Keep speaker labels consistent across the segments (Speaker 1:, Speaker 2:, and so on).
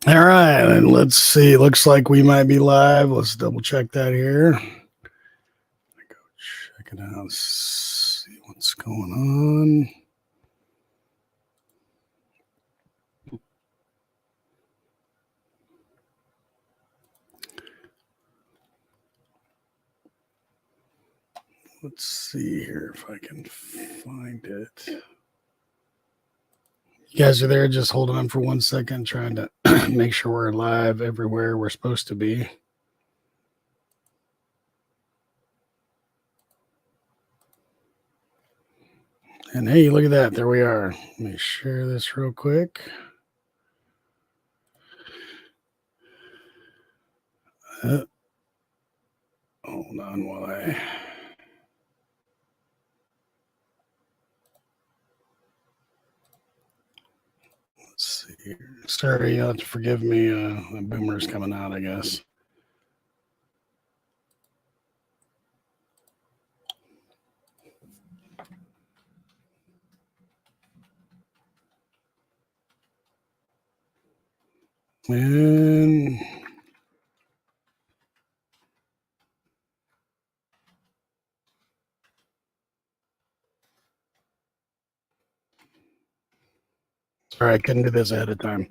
Speaker 1: All right, and let's see. Looks like we might be live. Let's double check that here. Go check it out. See what's going on. Let's see here if I can find it. You guys are there, just hold on for 1 second, trying to make sure we're live everywhere we're supposed to be. And hey, look at that. There we are. Let me share this real quick. Hold on while I... Let's see here. Sorry, you'll have to forgive me. The boomer's coming out, I guess. And sorry, I couldn't do this ahead of time.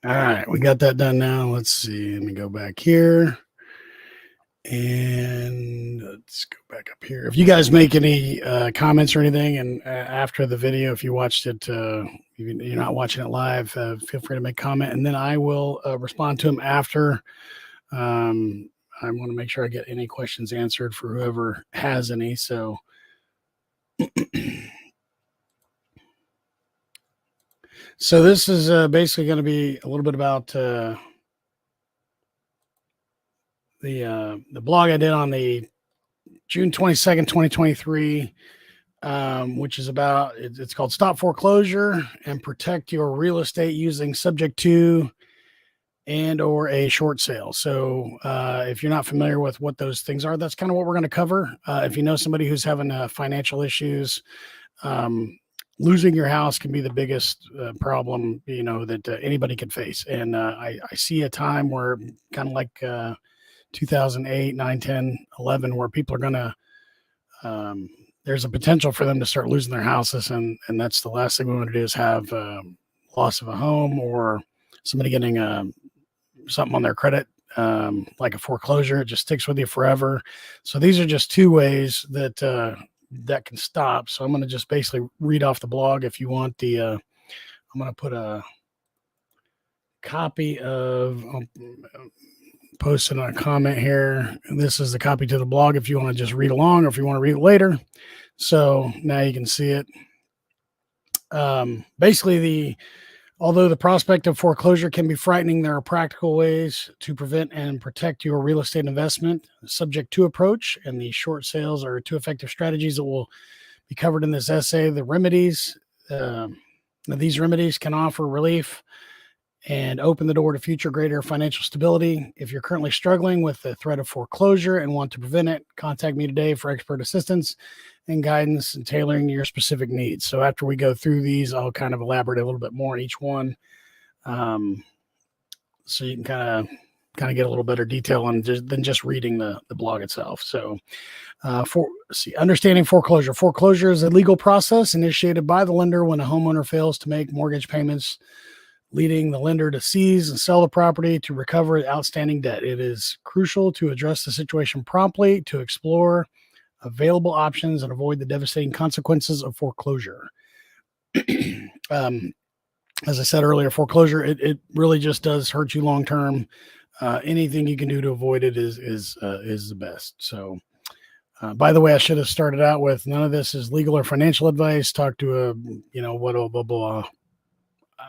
Speaker 1: All right, we got that done now. Let's see. Let me go back here. And let's go back up here. If you guys make any comments or anything, and after the video, if you watched it, you're not watching it live, feel free to make a comment, and then I will respond to them after. I want to make sure I get any questions answered for whoever has any. So, so this is basically going to be a little bit about the blog I did on the June 22nd, 2023, which is about, it's called Stop Foreclosure and Protect Your Real Estate Using Subject to and or a short sale. So if you're not familiar with what those things are, that's kind of what we're going to cover. If you know somebody who's having financial issues, losing your house can be the biggest problem, that anybody could face. And I see a time where kind of like 2008, 9, 10, 11, where people are going to, there's a potential for them to start losing their houses. And that's the last thing we want to do is have loss of a home or somebody getting something on their credit, like a foreclosure. It just sticks with you forever. So these are just two ways that that can stop. So I'm going to just basically read off the blog. If you want I'm going to put a copy of, posted on a comment here. This is the copy to the blog if you want to just read along or if you want to read it later. So now you can see it. Basically, although the prospect of foreclosure can be frightening, there are practical ways to prevent and protect your real estate investment. Subject to approach and the short sales are two effective strategies that will be covered in this essay. The remedies, these remedies can offer relief and open the door to future greater financial stability. If you're currently struggling with the threat of foreclosure and want to prevent it, contact me today for expert assistance and guidance and tailoring your specific needs. So after we go through these, I'll kind of elaborate a little bit more on each one, so you can kind of get a little better detail on than just reading the blog itself. So understanding foreclosure. Foreclosure is a legal process initiated by the lender when a homeowner fails to make mortgage payments, leading the lender to seize and sell the property to recover outstanding debt. It is crucial to address the situation promptly, to explore available options and avoid the devastating consequences of foreclosure. As I said earlier, foreclosure, it really just does hurt you long term. Anything you can do to avoid it is the best. So, by the way, I should have started out with none of this is legal or financial advice. Talk to blah blah blah.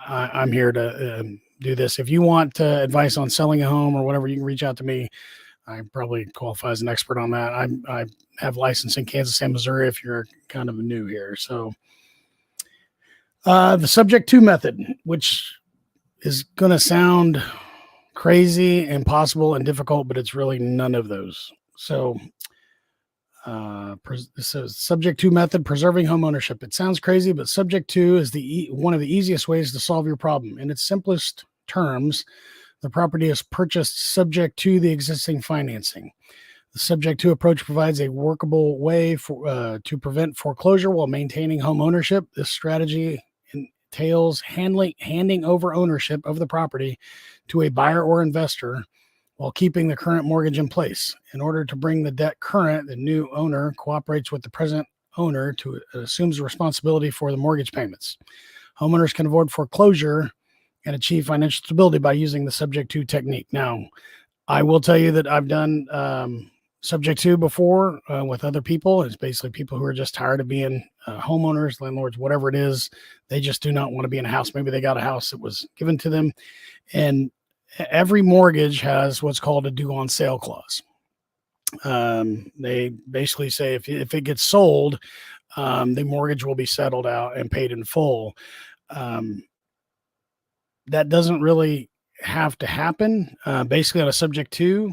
Speaker 1: I'm here to do this. If you want advice on selling a home or whatever, you can reach out to me. I probably qualify as an expert on that. I have license in Kansas and Missouri if you're kind of new here. So the subject to method, which is going to sound crazy, impossible, and difficult, but it's really none of those. So So subject to method, preserving home ownership. It sounds crazy, but subject to is one of the easiest ways to solve your problem. In its simplest terms, the property is purchased subject to the existing financing. The subject to approach provides a workable way to prevent foreclosure while maintaining home ownership. This strategy entails handing over ownership of the property to a buyer or investor while keeping the current mortgage in place. In order to bring the debt current, the new owner cooperates with the present owner to assumes responsibility for the mortgage payments. Homeowners can avoid foreclosure and achieve financial stability by using the subject to technique. Now, I will tell you that I've done subject to before with other people. It's basically people who are just tired of being homeowners, landlords, whatever it is. They just do not want to be in a house. Maybe they got a house that was given to them, and every mortgage has what's called a due on sale clause. They basically say if it gets sold, the mortgage will be settled out and paid in full. Um, that doesn't really have to happen. Basically, on a subject to,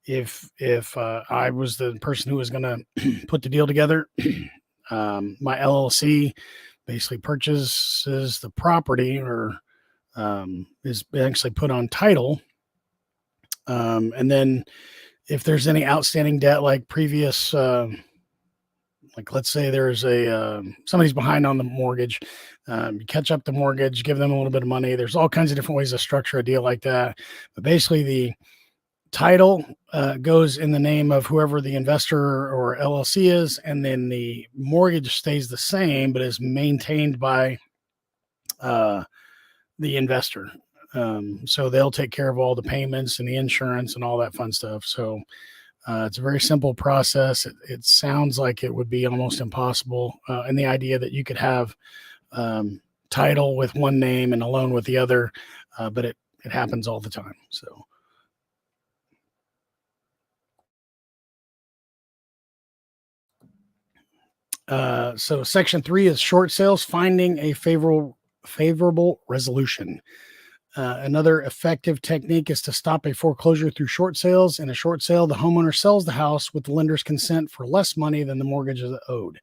Speaker 1: if I was the person who was going to put the deal together, my LLC basically purchases the property or is actually put on title. And then if there's any outstanding debt, like previous, like let's say there's somebody's behind on the mortgage, you catch up the mortgage, give them a little bit of money. There's all kinds of different ways to structure a deal like that. But basically, the title goes in the name of whoever the investor or LLC is, and then the mortgage stays the same, but is maintained by the investor. So they'll take care of all the payments and the insurance and all that fun stuff. So it's a very simple process. It sounds like it would be almost impossible. And the idea that you could have title with one name and a loan with the other, but it happens all the time. So section 3 is short sales, finding a favorable resolution. Another effective technique is to stop a foreclosure through short sales. In a short sale, the homeowner sells the house with the lender's consent for less money than the mortgage is owed.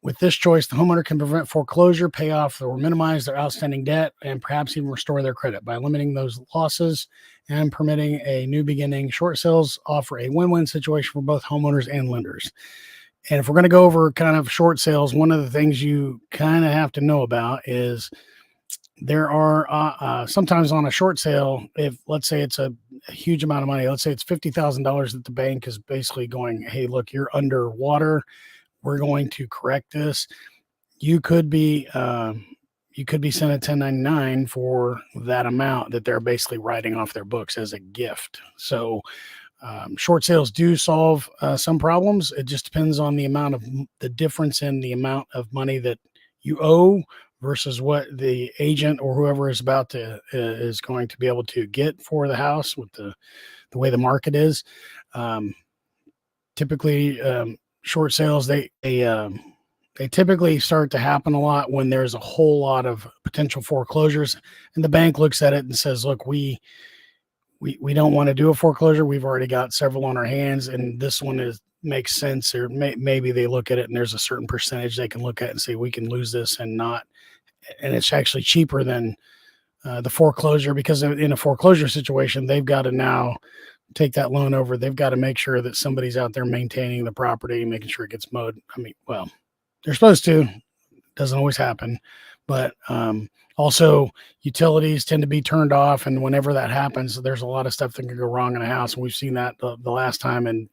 Speaker 1: With this choice, the homeowner can prevent foreclosure, pay off or minimize their outstanding debt, and perhaps even restore their credit by limiting those losses and permitting a new beginning. Short sales offer a win-win situation for both homeowners and lenders. And if we're going to go over kind of short sales, one of the things you kind of have to know about is there are sometimes on a short sale, if let's say it's a huge amount of money, let's say it's $50,000 that the bank is basically going, hey, look, you're underwater. We're going to correct this. You could be sent a 1099 for that amount that they're basically writing off their books as a gift. So short sales do solve some problems. It just depends on the difference in the amount of money that you owe versus what the agent or whoever is about to is going to be able to get for the house with the way the market is. Typically, short sales they typically start to happen a lot when there's a whole lot of potential foreclosures, and the bank looks at it and says, "Look, we don't want to do a foreclosure. We've already got several on our hands, and this one makes sense." Or maybe they look at it and there's a certain percentage they can look at and say, "We can lose this and not." And it's actually cheaper than the foreclosure, because in a foreclosure situation, they've got to now take that loan over. They've got to make sure that somebody's out there maintaining the property, making sure it gets mowed. I mean, well, they're supposed to. Doesn't always happen, but also utilities tend to be turned off, and whenever that happens, there's a lot of stuff that can go wrong in a house. And we've seen that the last time, and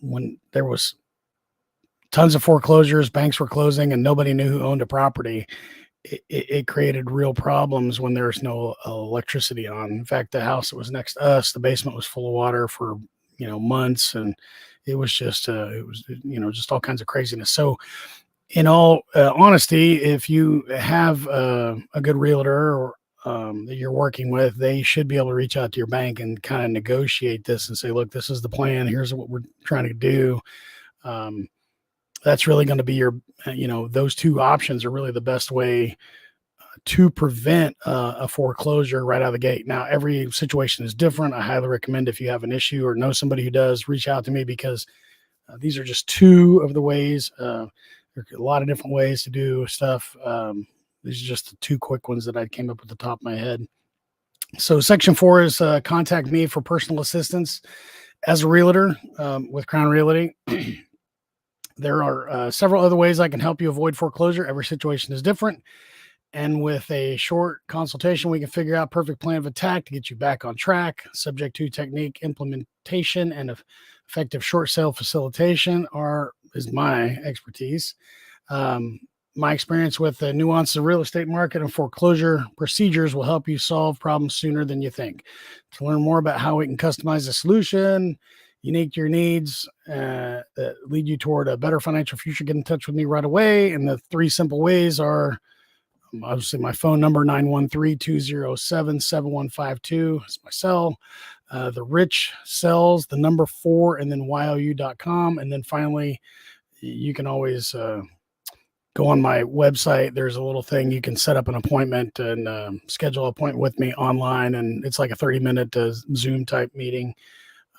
Speaker 1: when there was tons of foreclosures, banks were closing, and nobody knew who owned a property. It created real problems when there's no electricity on. In fact, the house that was next to us, the basement was full of water for months, and it was just just all kinds of craziness. So, in all honesty, if you have a good realtor or that you're working with, they should be able to reach out to your bank and kind of negotiate this and say, "Look, this is the plan. Here's what we're trying to do." That's really going to be those two options are really the best way to prevent a foreclosure right out of the gate. Now, every situation is different. I highly recommend, if you have an issue or know somebody who does, reach out to me, because these are just two of the ways. There are a lot of different ways to do stuff. These are just the two quick ones that I came up with the top of my head. So section 4 is contact me for personal assistance as a realtor with Crown Realty. There are several other ways I can help you avoid foreclosure. Every situation is different. And with a short consultation, we can figure out perfect plan of attack to get you back on track, subject to technique, implementation, and effective short sale facilitation is my expertise. My experience with the nuances of real estate market and foreclosure procedures will help you solve problems sooner than you think. To learn more about how we can customize a solution unique to your needs that lead you toward a better financial future, get in touch with me right away. And the 3 simple ways are, obviously, my phone number, 913-207-7152. It's my cell. The Rich Cells, the number 4, and then you.com. And then finally, you can always go on my website. There's a little thing you can set up an appointment and schedule an appointment with me online. And it's like a 30-minute Zoom type meeting.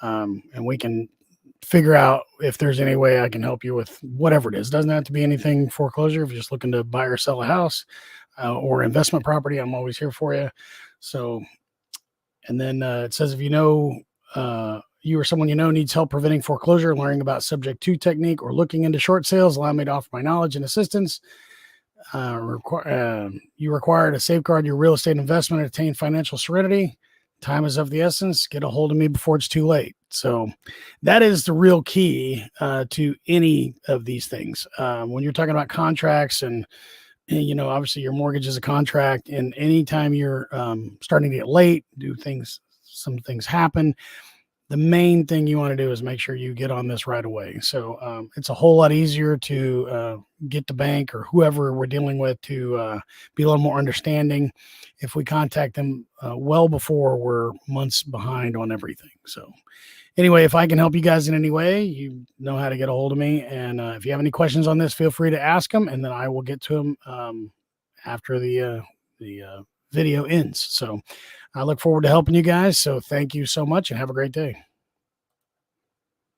Speaker 1: And we can figure out if there's any way I can help you with whatever it is. It doesn't have to be anything foreclosure. If you're just looking to buy or sell a house or investment property, I'm always here for you. So, and then it says, if you know you or someone you know needs help preventing foreclosure, learning about subject to technique, or looking into short sales, allow me to offer my knowledge and assistance. You require to safeguard your real estate investment and attain financial serenity. Time is of the essence. Get a hold of me before it's too late. So that is the real key to any of these things. When you're talking about contracts and, obviously your mortgage is a contract, and anytime you're starting to get late, some things happen. The main thing you want to do is make sure you get on this right away. So it's a whole lot easier to get the bank or whoever we're dealing with to be a little more understanding if we contact them well before we're months behind on everything. So anyway, if I can help you guys in any way, you know how to get a hold of me. And if you have any questions on this, feel free to ask them, and then I will get to them after the video ends. So I look forward to helping you guys. So thank you so much and have a great day.